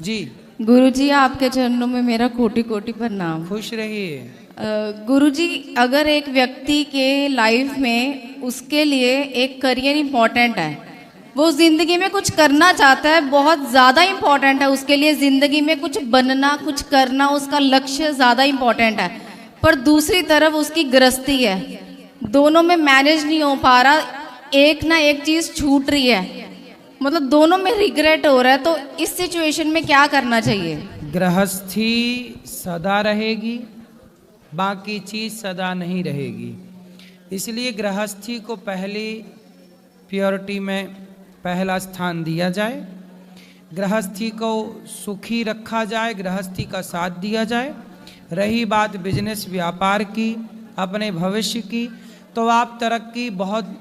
जी। गुरुजी, आपके चरणों में मेरा कोटि कोटि प्रणाम। खुश रहिए। गुरुजी, अगर एक व्यक्ति के लाइफ में उसके लिए एक करियर इम्पोर्टेंट है, वो जिंदगी में कुछ करना चाहता है, बहुत ज़्यादा इम्पोर्टेंट है उसके लिए, जिंदगी में कुछ बनना, कुछ करना, उसका लक्ष्य ज़्यादा इम्पोर्टेंट है, पर दूसरी तरफ उसकी गृहस्थी है, दोनों में मैनेज नहीं हो पा रहा, एक ना एक चीज़ छूट रही है, मतलब दोनों में रिग्रेट हो रहा है, तो इस सिचुएशन में क्या करना चाहिए? गृहस्थी सदा रहेगी, बाकी चीज सदा नहीं रहेगी। इसलिए गृहस्थी को पहली प्योरिटी में पहला स्थान दिया जाए, गृहस्थी को सुखी रखा जाए, गृहस्थी का साथ दिया जाए। रही बात बिजनेस व्यापार की, अपने भविष्य की, तो आप तरक्की बहुत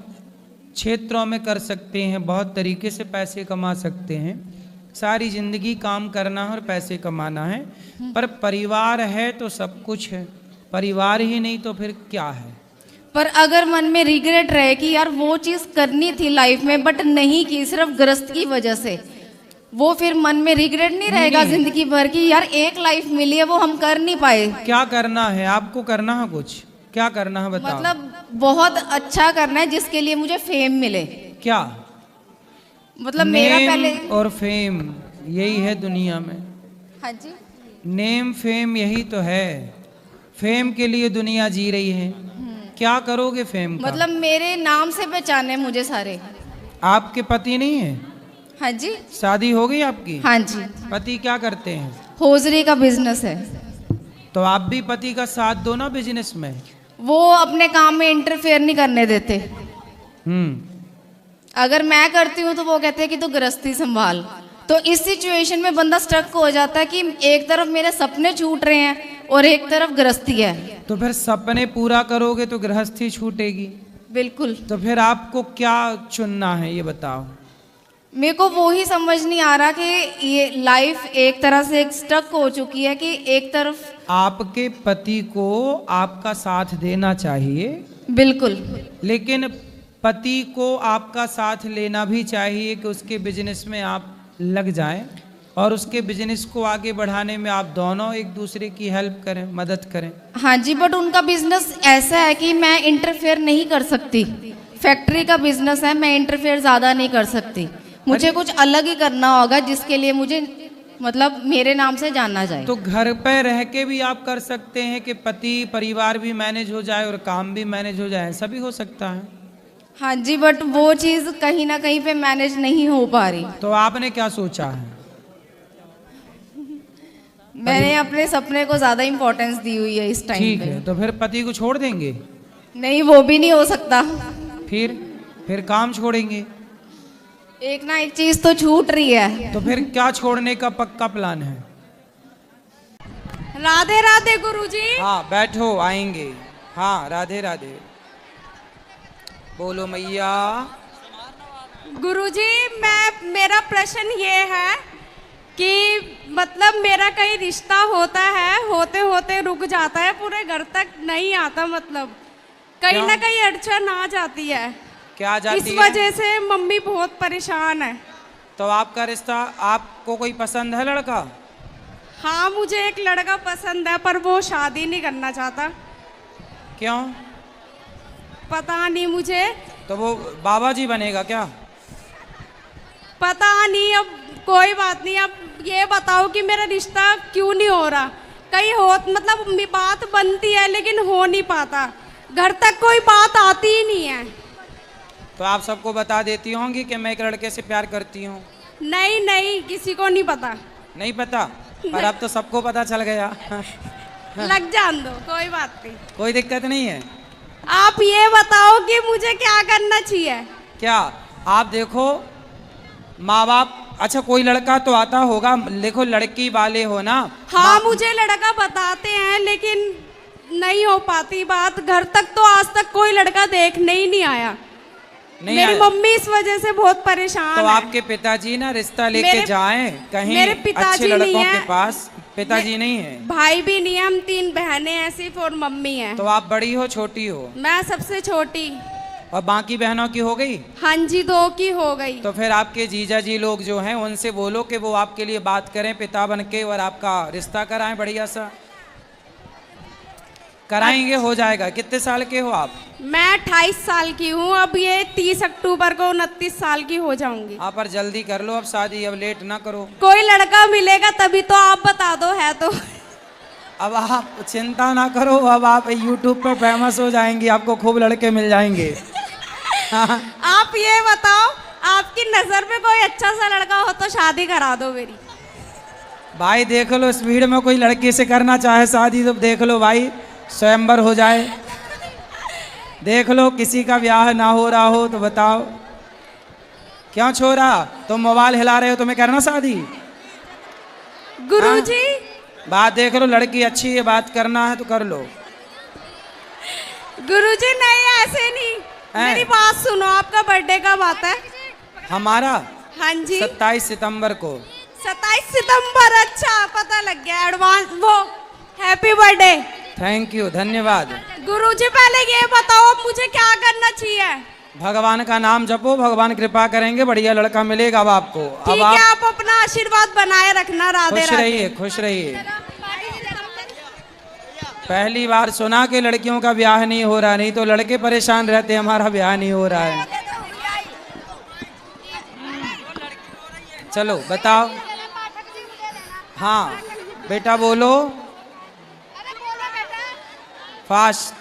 क्षेत्रों में कर सकते हैं, बहुत तरीके से पैसे कमा सकते हैं। सारी जिंदगी काम करना है और पैसे कमाना है, पर परिवार है तो सब कुछ है, परिवार ही नहीं तो फिर क्या है। पर अगर मन में रिग्रेट रहे कि यार वो चीज़ करनी थी लाइफ में बट नहीं की, सिर्फ ग्रस्त की वजह से, वो फिर मन में रिग्रेट नहीं रहेगा जिंदगी भर की यार एक लाइफ मिली है वो हम कर नहीं पाए। क्या करना है आपको? करना है कुछ? क्या करना है बताओ। मतलब बहुत अच्छा करना है जिसके लिए मुझे फेम मिले। क्या मतलब मेरा पहले और फेम यही है दुनिया में। हाँ जी, नेम फेम यही तो है, फेम के लिए दुनिया जी रही है। क्या करोगे फेम का? मतलब मेरे नाम से पहचाने मुझे सारे। आपके पति नहीं है? हाँ जी। शादी हो गई आपकी? हाँ जी। पति क्या करते हैं? होजरी का बिजनेस है। तो आप भी पति का साथ दो ना बिजनेस में। वो अपने काम में इंटरफेयर नहीं करने देते। अगर मैं करती हूँ तो वो कहते हैं कि तू गृहस्थी संभाल। तो इस सिचुएशन में बंदा स्टक हो जाता है कि एक तरफ मेरे सपने छूट रहे हैं और एक तरफ गृहस्थी है। तो फिर सपने पूरा करोगे तो गृहस्थी छूटेगी। बिल्कुल। तो फिर आपको क्या चुनना है ये बताओ। मेरे को वो ही समझ नहीं आ रहा कि ये लाइफ एक तरह से एक स्टक हो चुकी है कि एक तरफ आपके पति को आपका साथ देना चाहिए। बिल्कुल। लेकिन पति को आपका साथ लेना भी चाहिए कि उसके बिजनेस में आप लग जाएं और उसके बिजनेस को आगे बढ़ाने में आप दोनों एक दूसरे की हेल्प करें, मदद करें। हाँ जी, बट उनका बिजनेस ऐसा है कि मैं इंटरफेयर नहीं कर सकती। फैक्ट्री का बिजनेस है, मैं इंटरफेयर ज़्यादा नहीं कर सकती। मुझे कुछ अलग ही करना होगा जिसके लिए मुझे मतलब मेरे नाम से जानना जाए। तो घर पे रह के भी आप कर सकते हैं कि पति परिवार भी मैनेज हो जाए और काम भी मैनेज हो जाए, ऐसा भी हो सकता है। हाँ जी, बट वो चीज़ कहीं ना कहीं पे मैनेज नहीं हो पा रही। तो आपने क्या सोचा है? मैंने अपने सपने को ज़्यादा इम्पोर्टेंस दी हुई है इस टाइम पे। ठीक है, तो फिर पति को छोड़ देंगे? नहीं, वो भी नहीं हो सकता। फिर काम छोड़ेंगे? एक ना एक चीज तो छूट रही है। तो फिर क्या छोड़ने का पक्का प्लान है? राधे राधे गुरुजी। हाँ बैठो, आएंगे। हाँ राधे राधे। बोलो मैया। गुरुजी, मेरा प्रश्न ये है कि मतलब मेरा कहीं रिश्ता होता है, होते होते रुक जाता है, पूरे घर तक नहीं आता, मतलब कहीं ना कहीं अड़चन आ जाती है। क्या जाती इस है? वजह से मम्मी बहुत परेशान है। तो आपका रिश्ता, आपको कोई पसंद है लड़का? हाँ, मुझे एक लड़का पसंद है पर वो शादी नहीं करना चाहता। क्यों? पता नहीं मुझे। तो वो बाबा जी बनेगा क्या? पता नहीं, अब कोई बात नहीं। अब ये बताओ कि मेरा रिश्ता क्यों नहीं हो रहा? कहीं हो मतलब बात बनती है लेकिन हो नहीं पाता, घर तक कोई बात आती ही नहीं है। तो आप सबको बता देती होंगी कि मैं एक लड़के से प्यार करती हूँ। नहीं नहीं, किसी को नहीं पता। नहीं पता? पर अब तो सबको पता चल गया। लग जान दो, कोई बात नहीं। कोई दिक्कत नहीं है। आप ये बताओ कि मुझे क्या करना चाहिए? क्या आप देखो, माँ बाप, अच्छा कोई लड़का तो आता होगा, देखो लड़की वाले हो ना। हाँ, मुझे लड़का बताते हैं लेकिन नहीं हो पाती बात। घर तक तो आज तक कोई लड़का देखने ही नहीं आया। मेरी मम्मी इस वजह से बहुत परेशान तो है। आपके पिताजी ना रिश्ता लेके जाएं कहीं मेरे पिताजी अच्छे लड़कों नहीं है, के पास। पिताजी नहीं है? भाई भी नहीं है, हम 3 बहनें हैं, सिर्फ और मम्मी है। तो आप बड़ी हो छोटी हो? मैं सबसे छोटी। और बाकी बहनों की हो गई? हाँ जी, 2 की हो गई। तो फिर आपके जीजा जी लोग जो हैं उनसे बोलो कि वो आपके लिए बात करें पिता बन के और आपका रिश्ता कराएं बढ़िया सा। कराएंगे, हो जाएगा। कितने साल के हो आप? मैं 28 साल की हूँ। अब ये 30 अक्टूबर को 29 साल की हो जाऊंगी। आप पर जल्दी कर लो अब शादी, अब लेट ना करो। कोई लड़का मिलेगा तभी तो, आप बता दो है तो। अब आप चिंता ना करो, अब आप YouTube पर फेमस हो जाएंगी, आपको खूब लड़के मिल जाएंगे। आप ये बताओ, आपकी नजर में कोई अच्छा सा लड़का हो तो शादी करा दो मेरी। भाई देख लो, इस भीड़ में कोई लड़की से करना चाहे शादी तो देख लो भाई, स्वयंवर हो जाए। देख लो किसी का ब्याह ना हो रहा हो तो बताओ। क्यों छोरा, तुम मोबाइल हिला रहे हो, तुम्हें करना शादी? गुरुजी, बात देख लो, लड़की अच्छी है, बात करना है तो कर लो। गुरुजी नहीं, ऐसे नहीं। मेरी बात सुनो, आपका बर्थडे कब आता है? हमारा हाँ जी, 27 सितंबर को। 27 सितंबर। अच्छा, पता लग गया। एडवांस वो हैप्पी बर्थडे। थैंक यू, धन्यवाद। गुरुजी पहले ये बताओ अब मुझे क्या करना चाहिए? भगवान का नाम जपो, भगवान कृपा करेंगे, बढ़िया लड़का मिलेगा अब आपको। ठीक अब है, आप अपना आशीर्वाद बनाए रखना। राधे खुश राधे। रहिए, खुश रहिए। पहली बार सुना कि लड़कियों का ब्याह नहीं हो रहा, नहीं तो लड़के परेशान रहते हमारा ब्याह नहीं हो रहा है। चलो बताओ। हाँ बेटा बोलो फास्ट।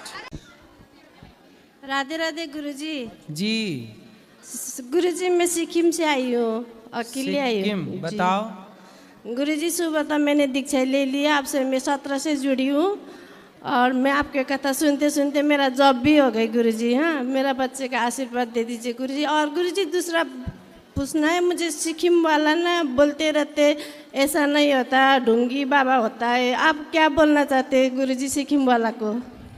राधे राधे गुरुजी। जी गुरुजी मैं सिक्किम से आई हूँ, अकेले आई हूँ। सिक्किम, बताओ। गुरुजी सुबह तो मैंने दीक्षा ले लिया, आपसे मैं 17 से जुड़ी हूँ और मैं आपके कथा सुनते सुनते मेरा जॉब भी हो गई गुरुजी। हाँ, मेरा बच्चे का आशीर्वाद दे दीजिए गुरुजी। और गुरुजी दूसरा पूछना है मुझे, सिक्किम वाला ना बोलते रहते ऐसा नहीं होता, ढूंगी बाबा होता है, आप क्या बोलना चाहते हैं गुरुजी सिक्किम वाला को?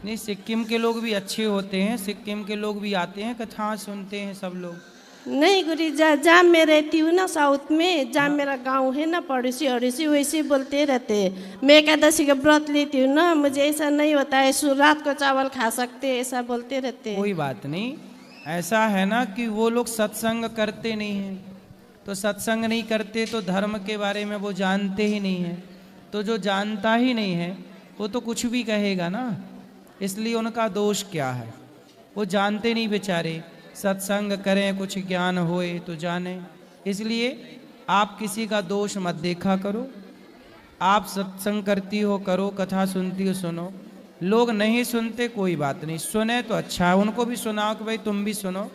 नहीं, सिक्किम के लोग भी अच्छे होते हैं, सिक्किम के लोग भी आते हैं, कथा सुनते हैं सब लोग। नहीं गुरुजी, जहाँ मैं रहती हूँ ना साउथ में, जहाँ मेरा गांव है ना पड़ोसी अड़ोसी, वैसे बोलते रहते हैं। मैं एकादशी का व्रत लेती हूँ ना, मुझे ऐसा नहीं होता है रात को चावल खा सकते, ऐसा बोलते रहते हैं। कोई बात नहीं, ऐसा है ना कि वो लोग सत्संग करते नहीं हैं, तो सत्संग नहीं करते तो धर्म के बारे में वो जानते ही नहीं हैं। तो जो जानता ही नहीं है वो तो कुछ भी कहेगा ना, इसलिए उनका दोष क्या है? वो जानते नहीं बेचारे। सत्संग करें, कुछ ज्ञान होए तो जाने। इसलिए आप किसी का दोष मत देखा करो। आप सत्संग करती हो करो, कथा सुनती हो सुनो। लोग नहीं सुनते कोई बात नहीं, सुने तो अच्छा है, उनको भी सुनाओ कि भाई तुम भी सुनो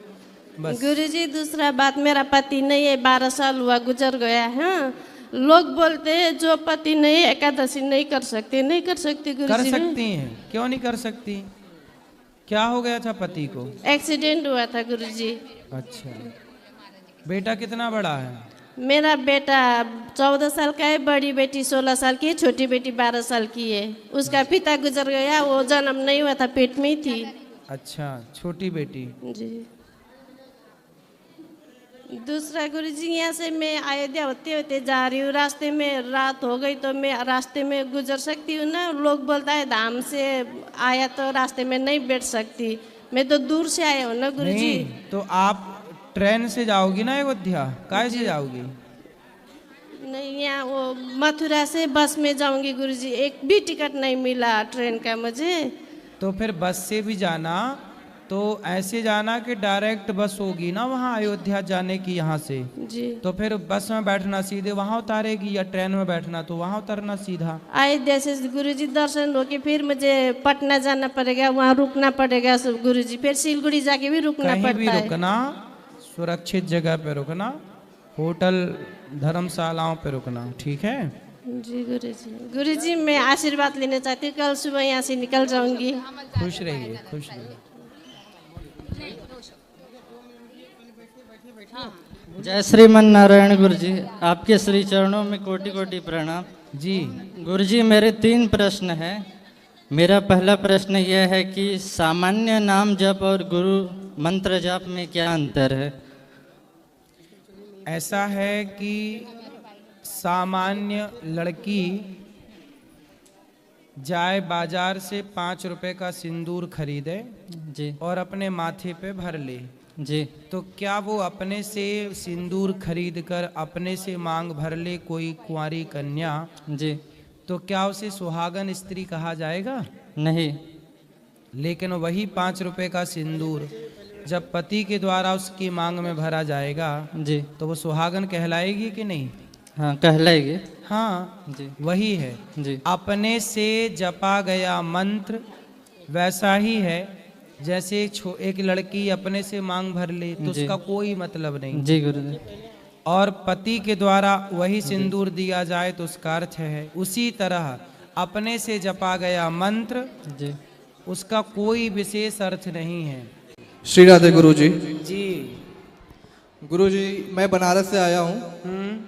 बस। गुरुजी दूसरा बात, मेरा पति नहीं है, 12 साल हुआ गुजर गया है। लोग बोलते हैं जो पति नहीं एकादशी नहीं कर सकते, नहीं कर सकती गुरुजी। कर सकती हैं, क्यों नहीं कर सकती? क्या हो गया था पति को? एक्सीडेंट हुआ था गुरुजी। अच्छा, बेटा कितना बड़ा है? मेरा बेटा 14 साल का है, बड़ी बेटी 16 साल की है, छोटी बेटी 12 साल की है। उसका पिता गुजर गया, वो जन्म नहीं हुआ था, पेट में ही थी। अच्छा, छोटी बेटी। जी। दूसरा गुरुजी, यहाँ से मैं अयोध्या होते होते जा रही हूँ, रास्ते में रात हो गई तो मैं रास्ते में गुजर सकती हूँ ना? लोग बोलता है धाम से आया तो रास्ते में नहीं बैठ सकती, मैं तो दूर से आया हूँ ना गुरुजी। नहीं, तो आप ट्रेन से जाओगी ना अयोध्या? काहे से जाओगी? नहीं, यहाँ वो मथुरा से बस में जाऊंगी गुरुजी, एक भी टिकट नहीं मिला ट्रेन का मुझे। तो फिर बस से भी जाना, तो ऐसे जाना कि डायरेक्ट बस होगी ना वहाँ अयोध्या जाने की यहाँ से। जी। तो फिर बस में बैठना सीधे वहाँ उतारेगी, या ट्रेन में बैठना तो वहाँ उतरना सीधा। अयोध्या से गुरुजी दर्शन होके फिर मुझे पटना जाना पड़ेगा, वहाँ रुकना पड़ेगा सब गुरुजी, फिर सिलगुड़ी जाके भी रुकना कहीं भी पड़ता है। रुकना, सुरक्षित जगह पे रुकना, होटल धर्मशालाओं पे रुकना, ठीक है? जी गुरुजी। गुरुजी मैं आशीर्वाद लेना चाहती हूँ, कल सुबह यहाँ से निकल जाऊंगी। खुश रहिए, खुश रहिए। जय श्रीमन नारायण गुरुजी, आपके श्री चरणों में कोटि कोटि प्रणाम। जी गुरुजी, मेरे 3 प्रश्न हैं। मेरा पहला प्रश्न यह है कि सामान्य नाम जप और गुरु मंत्र जप में क्या अंतर है? ऐसा है कि सामान्य लड़की जाए बाजार से 5 रुपए का सिंदूर खरीदे जी और अपने माथे पे भर ले, जी तो क्या वो अपने से सिंदूर खरीद कर अपने से मांग भर ले कोई कुंवारी कन्या, जी तो क्या उसे सुहागन स्त्री कहा जाएगा? नहीं। लेकिन वही 5 रुपए का सिंदूर जब पति के द्वारा उसकी मांग में भरा जाएगा जी तो वो सुहागन कहलाएगी कि नहीं? हाँ कहलाएगी। हाँ, जी वही है। जी अपने से जपा गया मंत्र वैसा ही है जैसे एक लड़की अपने से मांग भर ले तो जी। उसका कोई मतलब नहीं, जी गुरुजी। और पति के द्वारा वही सिंदूर दिया जाए तो उसका अर्थ है। उसी तरह अपने से जपा गया मंत्र जी उसका कोई विशेष अर्थ नहीं है। श्री राधे गुरुजी। जी। गुरुजी, मैं बनारस से आया हूँ।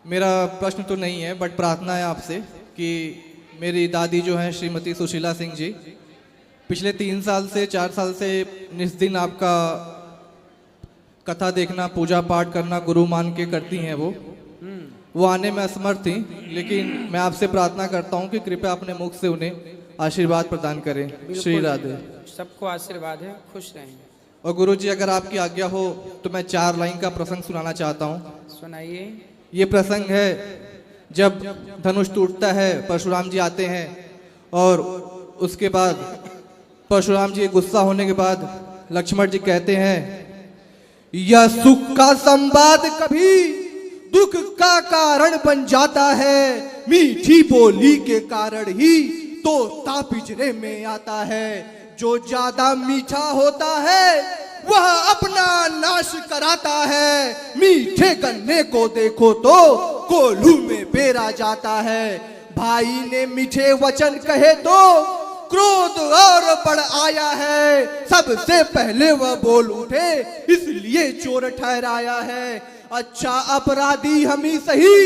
मेरा प्रश्न तो नहीं है बट प्रार्थना है आपसे कि मेरी दादी जो हैं श्रीमती सुशीला सिंह जी, पिछले 3 साल से 4 साल से निस दिन आपका कथा देखना, पूजा पाठ करना गुरु मान के करती हैं। वो आने में असमर्थ थी, लेकिन मैं आपसे प्रार्थना करता हूँ कि कृपया अपने मुख से उन्हें आशीर्वाद प्रदान करें। श्री राधे। सबको आशीर्वाद है, खुश रहें। और गुरुजी, अगर आपकी आज्ञा हो तो मैं 4 लाइन का प्रसंग सुनाना चाहता हूँ। सुनाइए। ये प्रसंग है जब धनुष टूटता है, परशुराम जी आते हैं और उसके बाद परशुराम जी गुस्सा होने के बाद लक्ष्मण जी कहते हैं, यह सुख का संवाद कभी दुख का कारण बन जाता है, मीठी बोली के कारण ही तोता पिंजरे में आता है। जो ज्यादा मीठा होता है वह अपना नाश कराता है, मीठे गन्ने को देखो तो कोल्हू में बेरा जाता है। भाई ने मीठे वचन कहे तो क्रोध और बढ़ आया है, सबसे पहले वह बोल उठे इसलिए चोर ठहराया है। अच्छा अपराधी हम ही सही,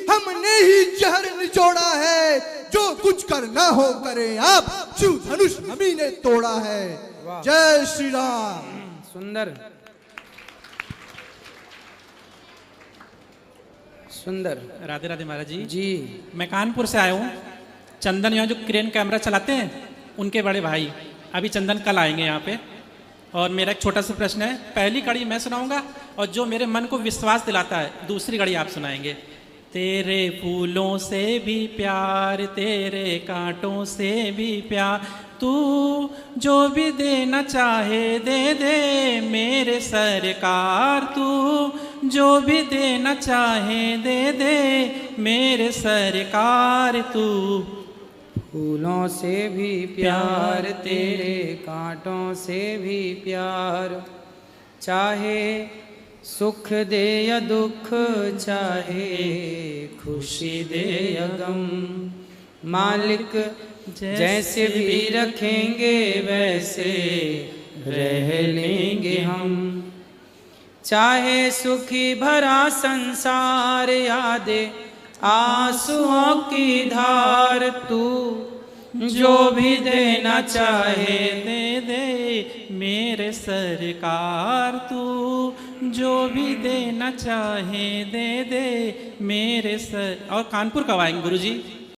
हमने ही जहर निचोड़ा है, जो कुछ करना हो करें आप, शिव धनुष हम ही ने तोड़ा है। जय श्री राम। सुंदर सुंदर। राधे राधे महाराज जी। जी। मैं कानपुर से आया हूँ। चंदन यहाँ जो क्रेन कैमरा चलाते हैं उनके बड़े भाई अभी चंदन कल आएंगे यहाँ पे, और मेरा एक छोटा सा प्रश्न है। पहली कड़ी मैं सुनाऊंगा और जो मेरे मन को विश्वास दिलाता है दूसरी कड़ी आप सुनाएंगे। तेरे फूलों से भी प्यार, तेरे कांटों से भी प्यार, तू जो भी देना चाहे दे दे मेरे सरकार, तू जो भी देना चाहे दे दे मेरे सरकार। तू फूलों से भी प्यार, तेरे कांटों से भी प्यार, चाहे सुख दे या दुख, चाहे खुशी दे या गम, मालिक जैसे भी रखेंगे वैसे रह लेंगे हम। चाहे सुखी भरा संसार यादे आंसुओं की धार, तू जो भी देना चाहे दे दे मेरे सरकार, तू जो भी देना चाहे दे दे मेरे सर। और कानपुर कब आएंगे गुरुजी?